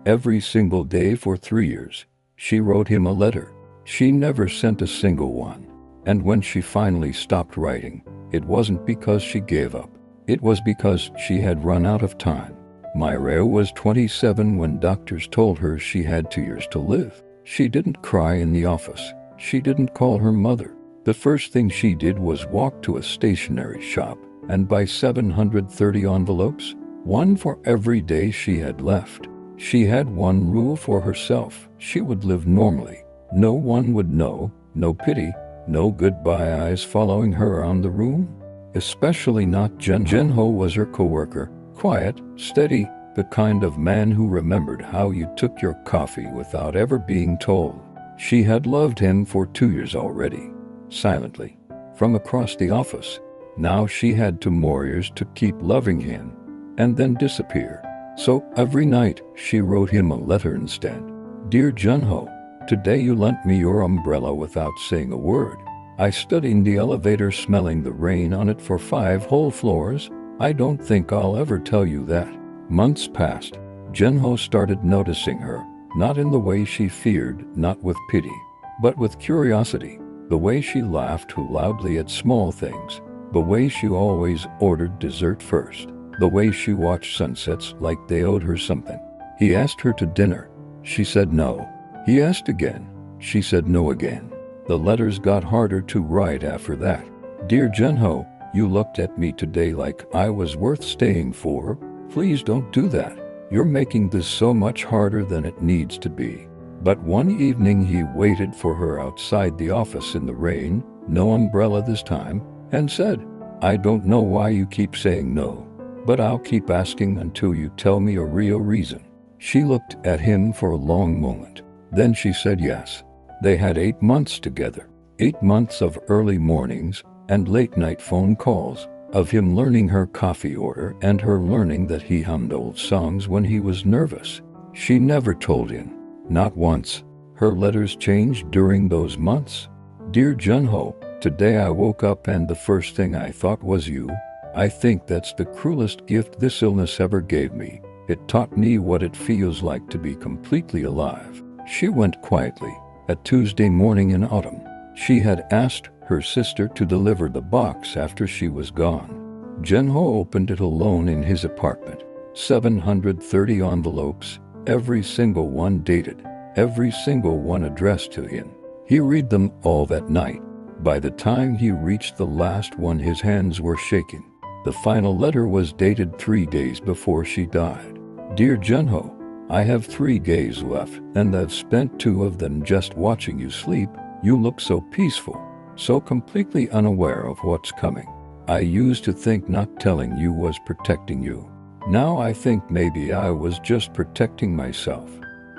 Every single day for 3 years, she wrote him a letter. She never sent a single one. And when she finally stopped writing, it wasn't because she gave up. It was because she had run out of time. Myra was 27 when doctors told her she had 2 years to live. She didn't cry in the office. She didn't call her mother. The first thing she did was walk to a stationery shop and buy 730 envelopes, one for every day she had left. She had one rule for herself: she would live normally. No one would know, no pity, no goodbye eyes following her around the room. Especially not Jen. Jinho was her coworker, quiet, steady, the kind of man who remembered how you took your coffee without ever being told. She had loved him for 2 years already, silently, from across the office. Now she had 2 more years to keep loving him, and then disappear. So every night she wrote him a letter instead. Dear Junho, today you lent me your umbrella without saying a word. I stood in the elevator smelling the rain on it for 5 whole floors. I don't think I'll ever tell you that. Months passed. Junho started noticing her, not in the way she feared, not with pity, but with curiosity. The way she laughed too loudly at small things. The way she always ordered dessert first. The way she watched sunsets like they owed her something. He asked her to dinner. She said no. He asked again. She said no again. The letters got harder to write after that. Dear Junho, you looked at me today like I was worth staying for. Please don't do that. You're making this so much harder than it needs to be. But one evening he waited for her outside the office in the rain, no umbrella this time, and said, I don't know why you keep saying no, but I'll keep asking until you tell me a real reason. She looked at him for a long moment. Then she said yes. They had 8 months together. 8 months of early mornings and late night phone calls, of him learning her coffee order and her learning that he hummed old songs when he was nervous. She never told him. Not once. Her letters changed during those months. Dear Junho, today I woke up and the first thing I thought was you. I think that's the cruelest gift this illness ever gave me. It taught me what it feels like to be completely alive. She went quietly. A Tuesday morning in autumn, she had asked her sister to deliver the box after she was gone. Junho opened it alone in his apartment. 730 envelopes, every single one dated, every single one addressed to him. He read them all that night. By the time he reached the last one, his hands were shaking. The final letter was dated 3 days before she died. Dear Junho, I have 3 days left, and I've spent 2 of them just watching you sleep. You look so peaceful, so completely unaware of what's coming. I used to think not telling you was protecting you. Now I think maybe I was just protecting myself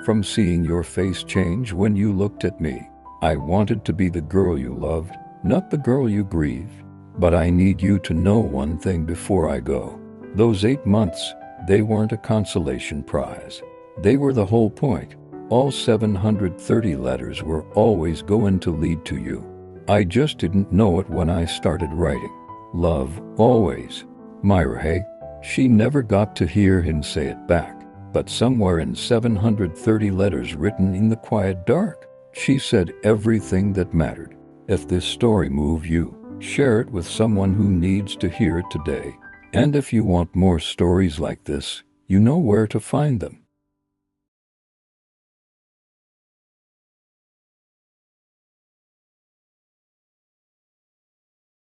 from seeing your face change when you looked at me. I wanted to be the girl you loved, not the girl you grieved. But I need you to know one thing before I go. Those 8 months, they weren't a consolation prize. They were the whole point. All 730 letters were always going to lead to you. I just didn't know it when I started writing. Love, always. Myra. Hey. She never got to hear him say it back, but somewhere in 730 letters written in the quiet dark, she said everything that mattered. If this story moved you, share it with someone who needs to hear it today. And if you want more stories like this, you know where to find them.